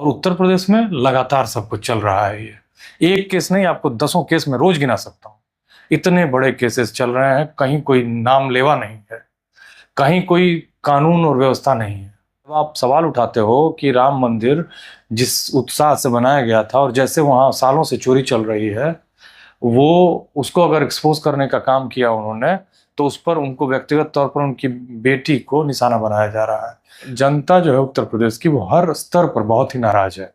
और उत्तर प्रदेश में लगातार सब कुछ चल रहा है। ये एक केस नहीं, आपको दसों केस में रोज गिना सकता हूँ। इतने बड़े केसेस चल रहे हैं, कहीं कोई नाम लेवा नहीं है, कहीं कोई कानून और व्यवस्था नहीं है। अब आप सवाल उठाते हो कि राम मंदिर जिस उत्साह से बनाया गया था और जैसे वहां सालों से चोरी चल रही है, वो उसको अगर एक्सपोज करने का काम किया उन्होंने, तो उस पर उनको व्यक्तिगत तौर पर उनकी बेटी को निशाना बनाया जा रहा है। जनता जो है उत्तर प्रदेश की, वो हर स्तर पर बहुत ही नाराज है।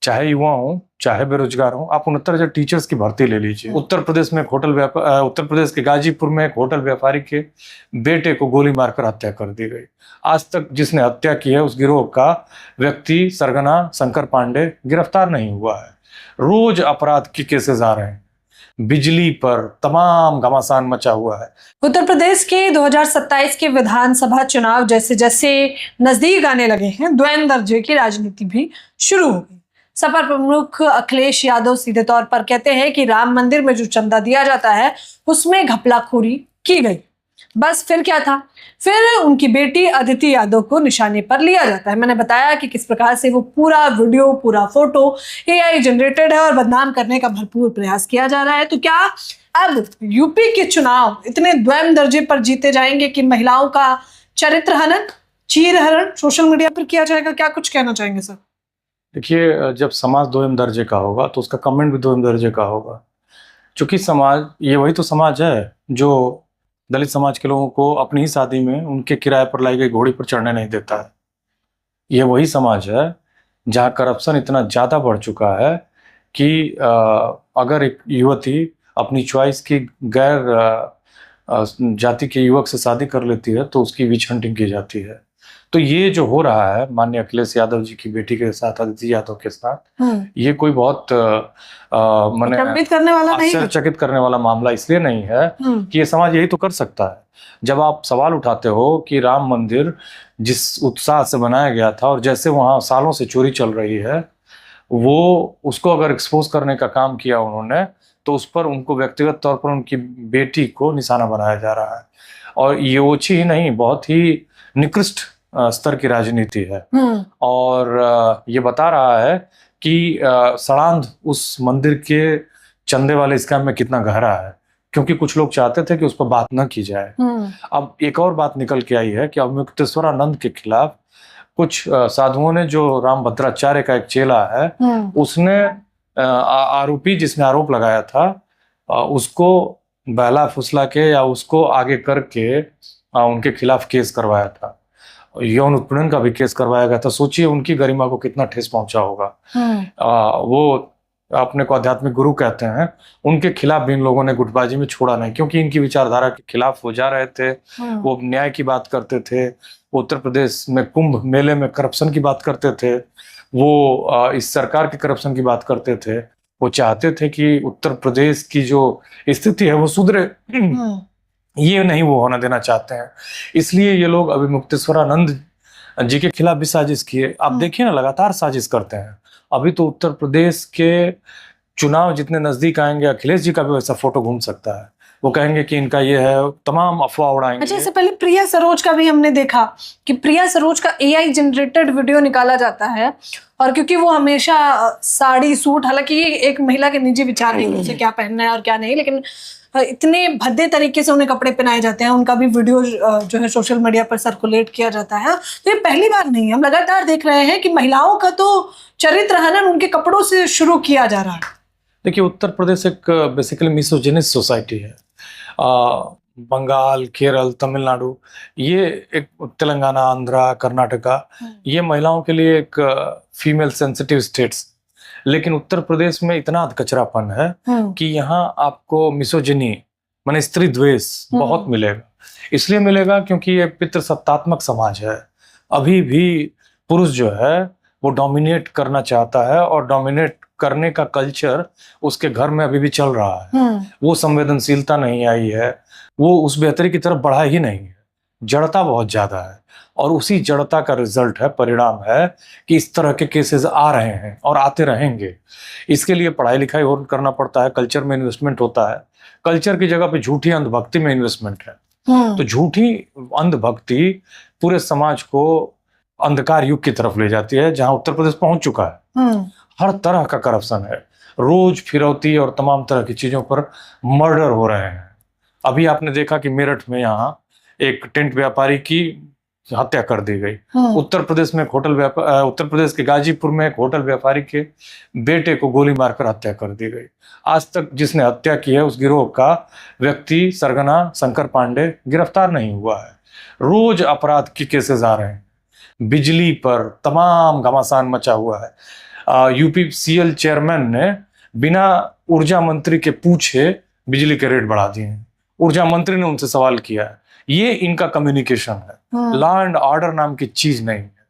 चाहे युवा हो, चाहे बेरोजगार हो। आप 69,000 टीचर्स की भर्ती ले लीजिए। उत्तर प्रदेश में एक उत्तर प्रदेश के गाजीपुर में एक होटल व्यापारी के बेटे को गोली मारकर हत्या कर दी गई। आज तक जिसने हत्या की है उस गिरोह का व्यक्ति सरगना शंकर पांडे गिरफ्तार नहीं हुआ है। रोज अपराध के केसेस आ रहे हैं, बिजली पर तमाम घमासान मचा हुआ है। उत्तर प्रदेश के 2027 के विधानसभा चुनाव जैसे जैसे नजदीक आने लगे हैं, द्वैन दर्जे की राजनीति भी शुरू हो गई। सपा प्रमुख अखिलेश यादव सीधे तौर पर कहते हैं कि राम मंदिर में जो चंदा दिया जाता है उसमें घपलाखोरी की गई। बस फिर क्या था, फिर उनकी बेटी अदिति यादव को निशाने पर लिया जाता है। मैंने बताया कि किस प्रकार से वो पूरा वीडियो, पूरा फोटो AI जनरेटेड है और बदनाम करने का भरपूर प्रयास किया जा रहा है। तो क्या अब यूपी के चुनाव इतने द्वैम दर्जे पर जीते जाएंगे कि महिलाओं का चरित्र हनन, चीर हरण सोशल मीडिया पर किया जाएगा? क्या कुछ कहना चाहेंगे सर? देखिए, जब समाज दोयम दर्जे का होगा तो उसका कमेंट भी दोयम दर्जे का होगा। क्योंकि समाज, ये वही तो समाज है जो दलित समाज के लोगों को अपनी ही शादी में उनके किराए पर लाई गई घोड़ी पर चढ़ने नहीं देता है। ये वही समाज है जहाँ करप्शन इतना ज़्यादा बढ़ चुका है कि अगर एक युवती अपनी चॉइस की गैर जाति के युवक से शादी कर लेती है तो उसकी विच हंटिंग की जाती है। तो ये जो हो रहा है माननीय अखिलेश यादव जी की बेटी के साथ, अदिति यादव के साथ, ये कोई बहुत माने आश्चर्यचकित करने वाला मामला इसलिए नहीं है कि ये समाज यही तो कर सकता है। जब आप सवाल उठाते हो कि राम मंदिर जिस उत्साह से बनाया गया था और जैसे वहां सालों से चोरी चल रही है, वो उसको अगर एक्सपोज करने का काम किया उन्होंने, तो उस पर उनको व्यक्तिगत तौर पर उनकी बेटी को निशाना बनाया जा रहा है। और ये ओछी ही नहीं, बहुत ही निकृष्ट स्तर की राजनीति है। और ये बता रहा है कि सड़ांध उस मंदिर के चंदे वाले स्कैम में कितना गहरा है, क्योंकि कुछ लोग चाहते थे कि उस पर बात न की जाए। अब एक और बात निकल के आई है कि अवमुक्तेश्वरानंद के खिलाफ कुछ साधुओं ने, जो राम भद्राचार्य का एक चेला है, उसने आरोपी जिसने आरोप लगाया था उसको बहला फुसला के या उसको आगे करके उनके खिलाफ केस करवाया था। यौन उत्पीड़न का भी केस करवाया गया था। सोचिए उनकी गरिमा को कितना ठेस पहुंचा होगा। वो अपने को आध्यात्मिक गुरु कहते हैं, उनके खिलाफ भी इन लोगों ने गुटबाजी में छोड़ा नहीं, क्योंकि इनकी विचारधारा के खिलाफ वो जा रहे थे। वो न्याय की बात करते थे, वो उत्तर प्रदेश में कुंभ मेले में करप्शन की बात करते थे, वो इस सरकार के करप्शन की बात करते थे। वो चाहते थे कि उत्तर प्रदेश की जो स्थिति है वो सुधरे, ये नहीं वो होना देना चाहते हैं। इसलिए ये लोग अवमुक्तेश्वरानंद जी के खिलाफ भी साजिश किए। आप देखिए ना, लगातार साजिश करते हैं। अभी तो उत्तर प्रदेश के चुनाव जितने नजदीक आएंगे, अखिलेश जी का भी वैसा फोटो घूम सकता है। वो कहेंगे कि इनका ये है, तमाम अफवाह उड़ाएंगे। अच्छा, इससे पहले प्रिया सरोज का भी हमने देखा कि प्रिया सरोज का AI जनरेटेड वीडियो निकाला जाता है, और क्योंकि वो हमेशा साड़ी सूट, हालांकि ये एक महिला के निजी विचार नहीं उसे क्या पहनना है और क्या नहीं, लेकिन इतने भद्दे तरीके से उन्हें कपड़े पहनाए जाते हैं, उनका भी वीडियो जो है सोशल मीडिया पर सर्कुलेट किया जाता है। तो ये पहली बार नहीं है, हम लगातार देख रहे हैं कि महिलाओं का तो चरित्र हनन उनके कपड़ों से शुरू किया जा रहा है। देखिए, उत्तर प्रदेश एक बेसिकली मिसोजिनिस्ट सोसाइटी है। बंगाल, केरल, तमिलनाडु, ये एक तेलंगाना, आंध्रा, कर्नाटका, ये महिलाओं के लिए एक फीमेल सेंसिटिव स्टेट्स। लेकिन उत्तर प्रदेश में इतना कचरापन है कि यहाँ आपको मिसोजिनी माने स्त्री द्वेष बहुत मिलेगा। इसलिए मिलेगा क्योंकि ये पितृसत्तात्मक समाज है। अभी भी पुरुष जो है वो डोमिनेट करना चाहता है, और डोमिनेट करने का कल्चर उसके घर में अभी भी चल रहा है। वो संवेदनशीलता नहीं आई है, वो उस बेहतरी की तरफ बढ़ा ही नहीं है। जड़ता बहुत ज्यादा है, और उसी जड़ता का रिजल्ट है, परिणाम है कि इस तरह के केसेस आ रहे हैं और आते रहेंगे। इसके लिए पढ़ाई लिखाई और करना पड़ता है, कल्चर में इन्वेस्टमेंट होता है। कल्चर की जगह पे झूठी अंधभक्ति में इन्वेस्टमेंट है। तो झूठी अंधभक्ति पूरे समाज को अंधकार युग की तरफ ले जाती है, जहां उत्तर प्रदेश पहुंच चुका है। हर तरह का करप्शन है, रोज फिरौती और तमाम तरह की चीजों पर मर्डर हो रहे हैं। अभी आपने देखा कि मेरठ में यहाँ एक टेंट व्यापारी की हत्या कर दी गई। उत्तर प्रदेश में उत्तर प्रदेश के गाजीपुर में एक होटल व्यापारी के बेटे को गोली मारकर हत्या कर दी गई। आज तक जिसने हत्या की है उस गिरोह का व्यक्ति सरगना शंकर पांडे गिरफ्तार नहीं हुआ है। रोज अपराध के केसेस आ रहे हैं, बिजली पर तमाम घमासान मचा हुआ है। यूपीसीएल चेयरमैन ने बिना ऊर्जा मंत्री के पूछे बिजली के रेट बढ़ा दिए हैं। ऊर्जा मंत्री ने उनसे सवाल किया है। ये इनका कम्युनिकेशन है। लॉ एंड ऑर्डर नाम की चीज नहीं है।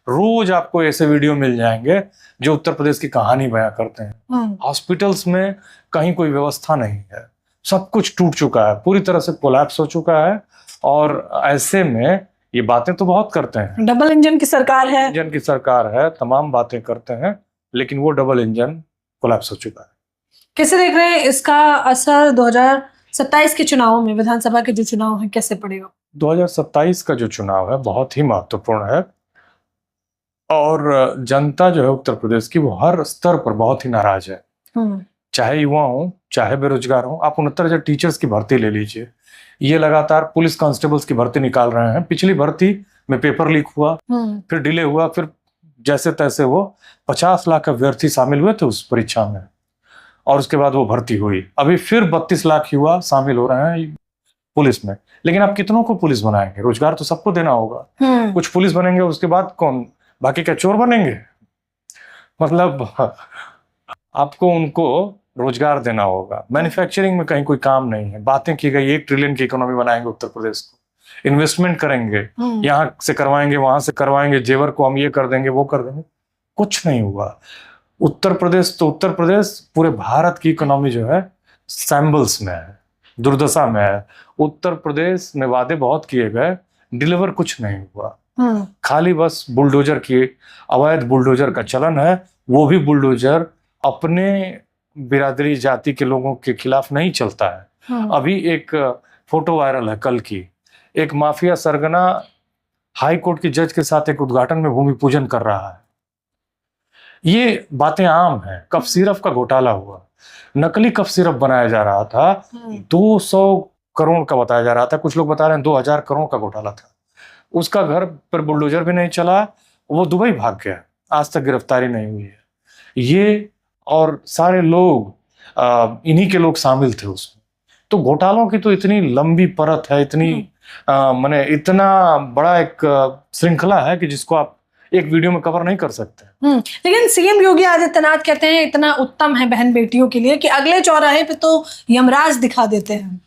रोज आपको ऐसे वीडियो मिल जाएंगे जो उत्तर प्रदेश की कहानी बयां करते हैं। हॉस्पिटल्स में कहीं कोई व्यवस्था नहीं है, सब कुछ टूट चुका है, पूरी तरह से कोलैप्स हो चुका है। और ऐसे में ये बातें तो बहुत करते हैं, डबल इंजन की सरकार है, इंजन की सरकार है, तमाम बातें करते हैं, लेकिन वो डबल इंजन कोलैप्स हो चुका है। कैसे देख रहे हैं इसका असर 2027 के चुनावों में, विधानसभा के जो चुनाव है, कैसे पड़ेगा? 2027 का जो चुनाव है बहुत ही महत्वपूर्ण है और जनता जो है उत्तर प्रदेश की वो हर स्तर पर बहुत ही नाराज है। चाहे युवा हो, चाहे बेरोजगार हो। आप 69,000 टीचर्स की भर्ती ले लीजिए, ये लगातार पुलिस कांस्टेबल्स की भर्ती निकाल रहे हैं। पिछली भर्ती में पेपर लीक हुआ, फिर डिले हुआ, फिर जैसे तैसे वो 50 लाख अभ्यर्थी शामिल हुए थे उस परीक्षा में और उसके बाद वो भर्ती हुई। अभी फिर 32 लाख युवा शामिल हो रहे हैं पुलिस में। लेकिन आप कितनों को पुलिस बनाएंगे? रोजगार तो सबको देना होगा। कुछ पुलिस बनेंगे, उसके बाद कौन? बाकी क्या चोर बनेंगे? मतलब आपको उनको रोजगार देना होगा। मैन्युफैक्चरिंग में कहीं कोई काम नहीं है। बातें की गई 1 ट्रिलियन की इकोनॉमी बनाएंगे उत्तर प्रदेश को, इन्वेस्टमेंट करेंगे, यहाँ से करवाएंगे, वहां से करवाएंगे, जेवर को हम ये कर देंगे, वो कर देंगे, कुछ नहीं हुआ। उत्तर प्रदेश पूरे भारत की इकोनॉमी जो है सैम्बल्स में है, दुर्दशा में है। उत्तर प्रदेश में वादे बहुत किए गए, डिलीवर कुछ नहीं हुआ। खाली बस बुलडोजर की, अवैध बुलडोजर का चलन है। वो भी बुलडोजर अपने बिरादरी जाति के लोगों के खिलाफ नहीं चलता है। अभी एक फोटो वायरल है कल की, एक माफिया सरगना हाई कोर्ट की जज के साथ एक उद्घाटन में भूमि पूजन कर रहा है। ये बातें आम हैं। कफ सिरप का घोटाला हुआ, नकली कफ सिरप बनाया जा रहा था, 200 करोड़ का बताया जा रहा था, कुछ लोग बता रहे हैं 2000 करोड़ का घोटाला था। उसका घर पर बुलडोजर भी नहीं चला, वो दुबई भाग गया, आज तक गिरफ्तारी नहीं हुई है। ये और सारे लोग इन्हीं के लोग शामिल थे उसमें। तो घोटालों की तो इतनी लंबी परत है, इतनी माने इतना बड़ा एक श्रृंखला है कि जिसको आप एक वीडियो में कवर नहीं कर सकते। लेकिन सीएम योगी आदित्यनाथ कहते हैं इतना उत्तम है बहन बेटियों के लिए कि अगले चौराहे पे तो यमराज दिखा देते हैं।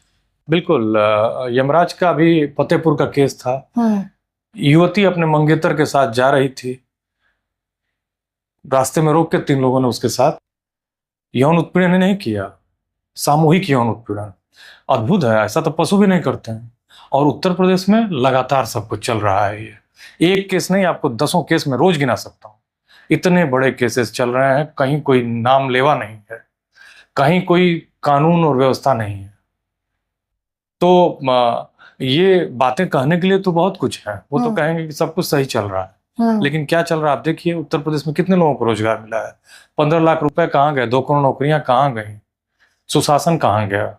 बिल्कुल, यमराज का भी फतेहपुर का केस था। युवती अपने मंगेतर के साथ जा रही थी, रास्ते में रोक के 3 लोगों ने उसके साथ यौन उत्पीड़न नहीं किया, सामूहिक यौन उत्पीड़न। अद्भुत है, ऐसा तो पशु भी नहीं करते हैं। और उत्तर प्रदेश में लगातार सब कुछ चल रहा है। ये एक केस नहीं, आपको 10 केस में रोज गिना सकता हूँ। इतने बड़े केसेस चल रहे हैं, कहीं कोई नाम लेवा नहीं है, कहीं कोई कानून और व्यवस्था नहीं है। तो ये बातें कहने के लिए तो बहुत कुछ है। वो तो कहेंगे कि सब कुछ सही चल रहा है, लेकिन क्या चल रहा है आप देखिए। उत्तर प्रदेश में कितने लोगों को रोजगार मिला है? 15 लाख रुपए कहाँ गए? 2 करोड़ नौकरियां कहाँ गई? सुशासन कहाँ गया?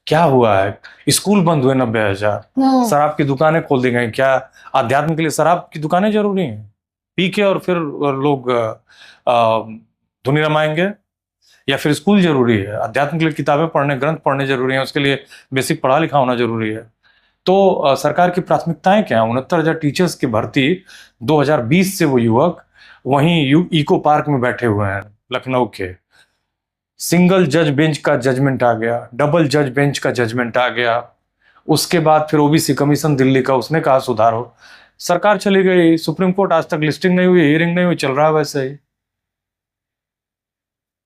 क्या हुआ है? स्कूल बंद हुए 90,000, शराब की दुकानें खोल दी गई। क्या अध्यात्म के लिए शराब की दुकानें जरूरी हैं? पी के और फिर लोग धुनी रमाएंगे? या फिर स्कूल जरूरी है? अध्यात्म के लिए किताबें पढ़ने, ग्रंथ पढ़ने जरूरी है, उसके लिए बेसिक पढ़ा लिखा होना जरूरी है। तो सरकार की प्राथमिकताएं क्या है? 69,000 टीचर्स की भर्ती 2020 से वो युवक वहीं इको पार्क में बैठे हुए हैं लखनऊ के। सिंगल जज बेंच का जजमेंट आ गया, डबल जज बेंच का जजमेंट आ गया। उसके बाद फिर ओबीसी कमीशन दिल्ली का, उसने कहा सुधारो। सरकार चली गई, सुप्रीम कोर्ट आज तक लिस्टिंग नहीं हुई, हियरिंग नहीं हुई, चल रहा है वैसे ही।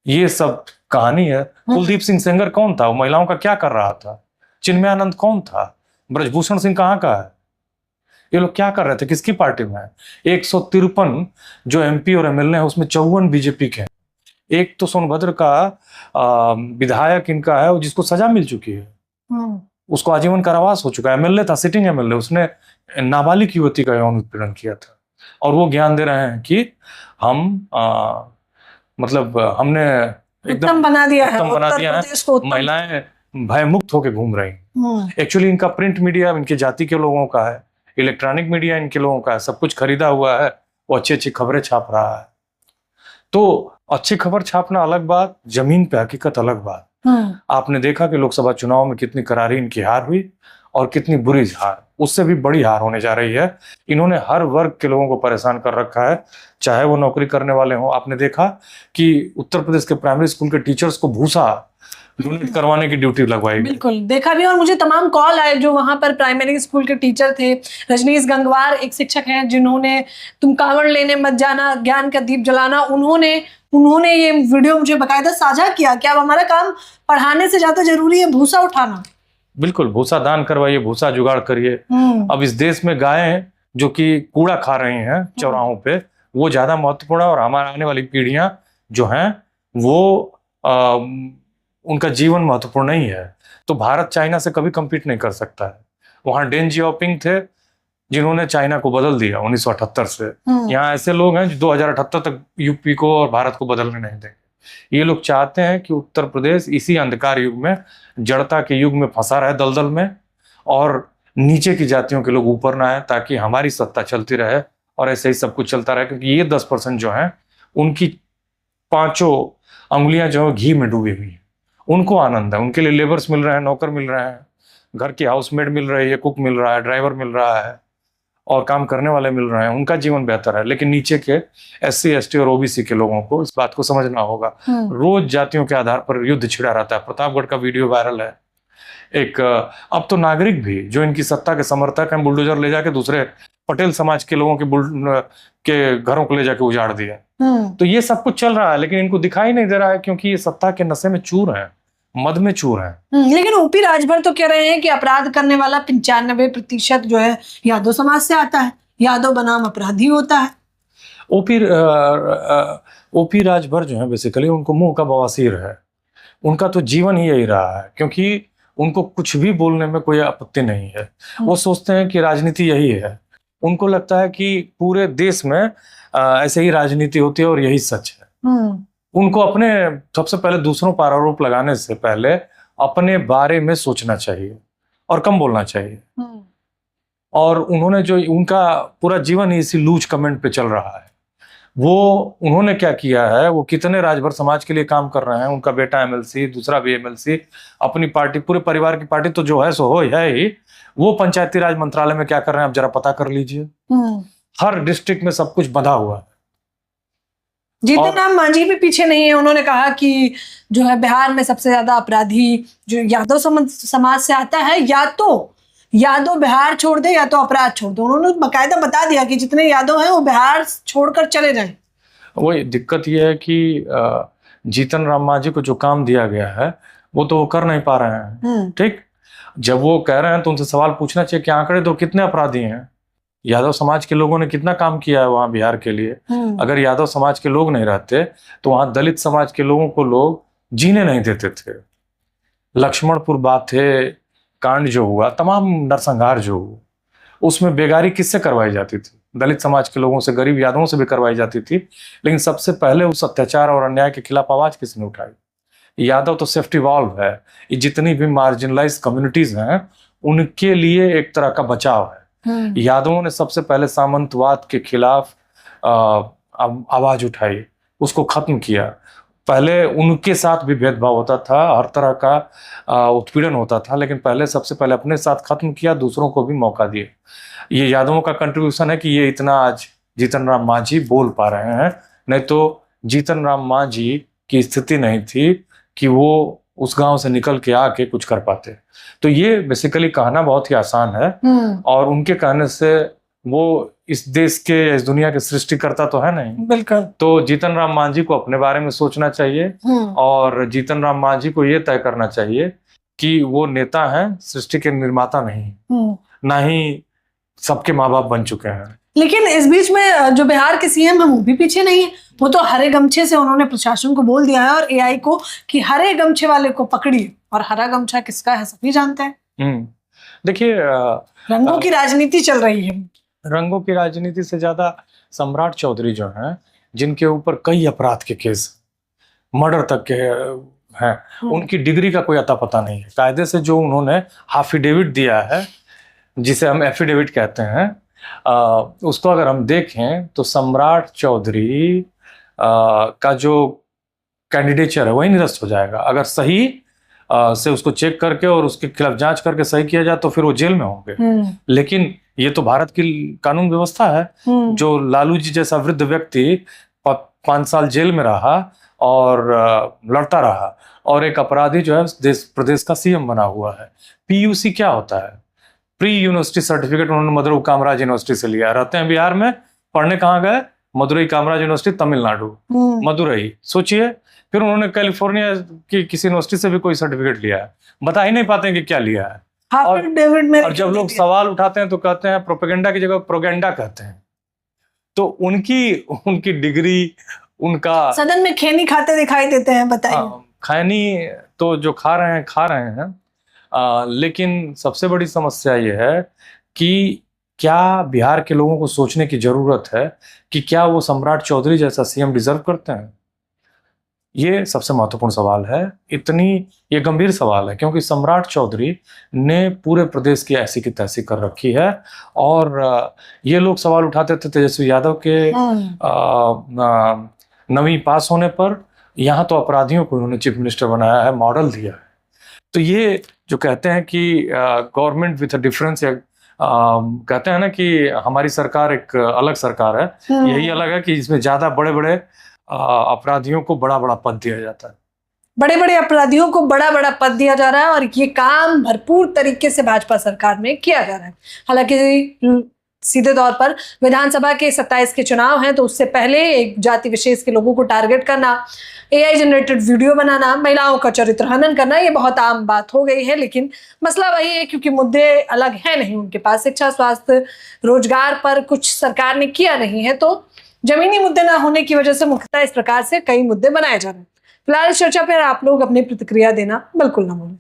ये सब कहानी है। कुलदीप सिंह सेंगर कौन था? वो महिलाओं का क्या कर रहा था? चिन्मयानंद कौन था? ब्रजभूषण सिंह कहाँ का है? ये लोग क्या कर रहे थे? किसकी पार्टी में है? 153 जो एमपी और एमएलए है उसमें 54 बीजेपी के हैं। एक तो सोनभद्र का विधायक इनका है जिसको सजा मिल चुकी है। उसको आजीवन कारावास हो चुका है। एमएलए था, सिटिंग एमएलए, उसने नाबालिग युवती का यौन उत्पीड़न किया था, और वो ज्ञान दे रहे हैं कि हम मतलब हमने उत्तम बना दिया है, उत्तम बना उत्तर दिया है, प्रदेश को उत्तम। महिलाएं भयमुक्त होकर घूम रही हैं। एक्चुअली इनका प्रिंट मीडिया इनकी जाति के लोगों का है, इलेक्ट्रॉनिक मीडिया इनके लोगों का है, सब कुछ खरीदा हुआ है, वो अच्छी अच्छी खबरें छाप रहा है। तो अच्छी खबर छापना अलग बात, जमीन पे हकीकत अलग बात। आपने देखा कि लोकसभा चुनाव में कितनी करारी इनकी हार हुई और कितनी बुरी हार, उससे भी बड़ी हार होने जा रही है। इन्होंने हर वर्ग के लोगों को परेशान कर रखा है, चाहे वो नौकरी करने वाले हों। आपने देखा कि उत्तर प्रदेश के प्राइमरी स्कूल के टीचर्स को भूसा डोनेट करवाने की ड्यूटी लगवाई। बिल्कुल देखा भी, और मुझे तमाम कॉल आए जो वहां पर प्राइमरी स्कूल के टीचर थे। रजनीश गंगवार एक शिक्षक हैं जिन्होंने तुम कांवड़ लेने मत जाना, ज्ञान का दीप जलाना, उन्होंने ये वीडियो मुझे बकायदा साझा किया कि अब हमारा काम पढ़ाने से ज्यादा जरूरी है भूसा उठाना। बिल्कुल, भूसा दान करवाइए, भूसा जुगाड़ करिए। अब इस देश में गायें जो कि कूड़ा खा रही हैं चौराहों पे, वो ज्यादा महत्वपूर्ण है, और हमारे आने वाली पीढ़ियां जो हैं वो उनका जीवन महत्वपूर्ण नहीं है। तो भारत चाइना से कभी कम्पीट नहीं कर सकता है। वहां डेन जियाओपिंग थे जिन्होंने चाइना को बदल दिया 1978 से। यहाँ ऐसे लोग हैं जो 2078 तक यूपी को और भारत को बदलने नहीं देंगे। ये लोग चाहते हैं कि उत्तर प्रदेश इसी अंधकार युग में, जड़ता के युग में फंसा रहे, दलदल में, और नीचे की जातियों के लोग ऊपर ना आए, ताकि हमारी सत्ता चलती रहे और ऐसे ही सब कुछ चलता रहे। क्योंकि ये 10% जो है उनकी पांचों अंगुलियां जो है घी में डूबी हुई है, उनको आनंद है। उनके लिए लेबर्स मिल रहे हैं, नौकर मिल रहे हैं, घर की हाउसमेड मिल रही है, कुक मिल रहा है, ड्राइवर मिल रहा है, और काम करने वाले मिल रहे हैं, उनका जीवन बेहतर है। लेकिन नीचे के SC ST और OBC के लोगों को इस बात को समझना होगा। रोज जातियों के आधार पर युद्ध छिड़ा रहता है। प्रतापगढ़ का वीडियो वायरल है। एक अब तो नागरिक भी जो इनकी सत्ता के समर्थक हैं, बुलडोजर ले जाके दूसरे पटेल समाज के लोगों के घरों को ले जाके उजाड़ दिया। तो ये सब कुछ चल रहा है, लेकिन इनको दिखाई नहीं दे रहा है, क्योंकि ये सत्ता के नशे में चूर है, मद में चूर है। लेकिन ओपी राजभर तो कह रहे हैं कि अपराध करने वाला 95% जो है यादव समाज से आता है, यादव बनाम अपराधी होता है। ओपी राजभर जो है बेसिकली उनको मुंह का बवासीर है। उनका तो जीवन ही यही रहा है, क्योंकि उनको कुछ भी बोलने में कोई आपत्ति नहीं है। वो सोचते हैं कि राजनीति यही है। उनको लगता है कि पूरे देश में ऐसे ही राजनीति होती है और यही सच है। उनको अपने सबसे पहले दूसरों पर आरोप लगाने से पहले अपने बारे में सोचना चाहिए और कम बोलना चाहिए। और उन्होंने जो उनका पूरा जीवन ही इसी लूज कमेंट पे चल रहा है। वो उन्होंने क्या किया है, वो कितने राजभर समाज के लिए काम कर रहे हैं। उनका बेटा MLC, दूसरा भी MLC, अपनी पार्टी, पूरे परिवार की पार्टी तो जो है सो हो है ही। वो पंचायती राज मंत्रालय में क्या कर रहे हैं आप जरा पता कर लीजिए। हर डिस्ट्रिक्ट में सब कुछ बंधा हुआ है। जीतन राम मांझी भी पीछे नहीं है। उन्होंने कहा कि जो है बिहार में सबसे ज्यादा अपराधी जो यादव समाज से आता है, या तो यादव बिहार छोड़ दे या तो अपराध छोड़ दो। उन्होंने बकायदा बता दिया कि जितने यादव हैं वो बिहार छोड़कर चले जाएं। वही दिक्कत ये है कि जीतन राम मांझी को जो काम दिया गया है वो तो वो कर नहीं पा रहे हैं। ठीक, जब वो कह रहे हैं तो उनसे सवाल पूछना चाहिए कि आंकड़े दो, कितने अपराधी हैं, यादव समाज के लोगों ने कितना काम किया है वहां बिहार के लिए। अगर यादव समाज के लोग नहीं रहते तो वहां दलित समाज के लोगों को लोग जीने नहीं देते थे। लक्ष्मणपुर बात थे, कांड जो हुआ, तमाम नरसंहार जो हुआ, उसमें बेगारी किससे करवाई जाती थी? दलित समाज के लोगों से, गरीब यादवों से भी करवाई जाती थी। लेकिन सबसे पहले उस अत्याचार और अन्याय के खिलाफ आवाज किसने उठाई? यादव तो सेफ्टी वॉल्व है। ये जितनी भी मार्जिनलाइज कम्युनिटीज हैं उनके लिए एक तरह का बचाव है। यादवों ने सबसे पहले सामंतवाद के खिलाफ आवाज उठाई, उसको खत्म किया। पहले उनके साथ भी भेदभाव होता था, हर तरह का उत्पीड़न होता था, लेकिन पहले सबसे पहले अपने साथ खत्म किया, दूसरों को भी मौका दिए। ये यादवों का कंट्रीब्यूशन है कि ये इतना आज जीतन राम मांझी बोल पा रहे हैं। नहीं तो जीतन राम मांझी की स्थिति नहीं थी कि वो उस गांव से निकल के आके कुछ कर पाते। तो ये बेसिकली कहना बहुत ही आसान है, और उनके कहने से वो इस देश के, इस दुनिया के सृष्टिकर्ता तो है नहीं। बिल्कुल। तो जीतन राम मांझी को अपने बारे में सोचना चाहिए, और जीतन राम मांझी को ये तय करना चाहिए कि वो नेता हैं, सृष्टि के निर्माता नहीं, ना ही सबके माँ बाप बन चुके हैं। लेकिन इस बीच में जो बिहार के CM हैं वो भी पीछे नहीं है। वो तो हरे गमछे से उन्होंने प्रशासन को बोल दिया है और AI को कि हरे गमछे वाले को पकड़िए, और हरा गमछा किसका है सभी जानते हैं। देखिए रंगों की राजनीति चल रही है। रंगों की राजनीति से ज्यादा सम्राट चौधरी जो हैं, जिनके ऊपर कई अपराध के केस, मर्डर तक के हैं, उनकी डिग्री का कोई अता पता नहीं है। कायदे से जो उन्होंने हाफिडेविट दिया है, जिसे हम एफिडेविट कहते हैं, उसको अगर हम देखें तो सम्राट चौधरी का जो कैंडिडेचर है वही निरस्त हो जाएगा। अगर सही से उसको चेक करके और उसके खिलाफ जांच करके सही किया जाए तो फिर वो जेल में होंगे। लेकिन ये तो भारत की कानून व्यवस्था है। जो लालू जी जैसा वृद्ध व्यक्ति 5 साल जेल में रहा और लड़ता रहा, और एक अपराधी जो है देश प्रदेश का सीएम बना हुआ है। पीयूसी क्या होता है? प्री यूनिवर्सिटी सर्टिफिकेट उन्होंने मदुरई कामराज यूनिवर्सिटी से लिया। रहते हैं बिहार में, पढ़ने कहाँ गए? मदुरई कामराज यूनिवर्सिटी तमिलनाडु, मदुरई। सोचिए, फिर उन्होंने कैलिफोर्निया की किसी यूनिवर्सिटी से भी कोई सर्टिफिकेट लिया है, बता ही नहीं पाते कि क्या लिया है। और जब लोग सवाल उठाते हैं तो कहते हैं प्रोपेगेंडा की जगह प्रोगेंडा कहते हैं। तो उनकी डिग्री, उनका सदन में खैनी खाते दिखाई देते हैं, बताइए। खैनी तो जो खा रहे हैं, लेकिन सबसे बड़ी समस्या ये है कि क्या बिहार के लोगों को सोचने की जरूरत है कि क्या वो सम्राट चौधरी जैसा सीएम डिजर्व करते हैं? ये सबसे महत्वपूर्ण सवाल है। ये गंभीर सवाल है, क्योंकि सम्राट चौधरी ने पूरे प्रदेश की ऐसी की तैसी कर रखी है। और ये लोग सवाल उठाते थे तेजस्वी यादव के 9वीं पास होने पर। यहाँ तो अपराधियों को उन्होंने चीफ मिनिस्टर बनाया है, मॉडल दिया है। तो ये जो कहते हैं कि गवर्नमेंट विथ अ डिफरेंस, या कहते हैं ना कि हमारी सरकार एक अलग सरकार है, यही अलग है कि इसमें ज्यादा बड़े बड़े अपराधियों को बड़ा बड़ा पद दिया जाता है। बड़े बड़े अपराधियों को बड़ा बड़ा पद दिया जा रहा है, और ये काम भरपूर तरीके से भाजपा सरकार में किया जा रहा है। हालांकि सीधे तौर पर विधानसभा के 27 के चुनाव हैं, तो उससे पहले एक जाति विशेष के लोगों को टारगेट करना, एआई जनरेटेड वीडियो बनाना, महिलाओं का चरित्र हनन करना, ये बहुत आम बात हो गई है। लेकिन मसला वही है, क्योंकि मुद्दे अलग है नहीं उनके पास। शिक्षा, स्वास्थ्य, रोजगार पर कुछ सरकार ने किया नहीं है, तो जमीनी मुद्दे ना होने की वजह से मुख्यतः इस प्रकार से कई मुद्दे बनाए जा रहे हैं। फिलहाल इस चर्चा पर आप लोग अपनी प्रतिक्रिया देना बिल्कुल ना भूलें।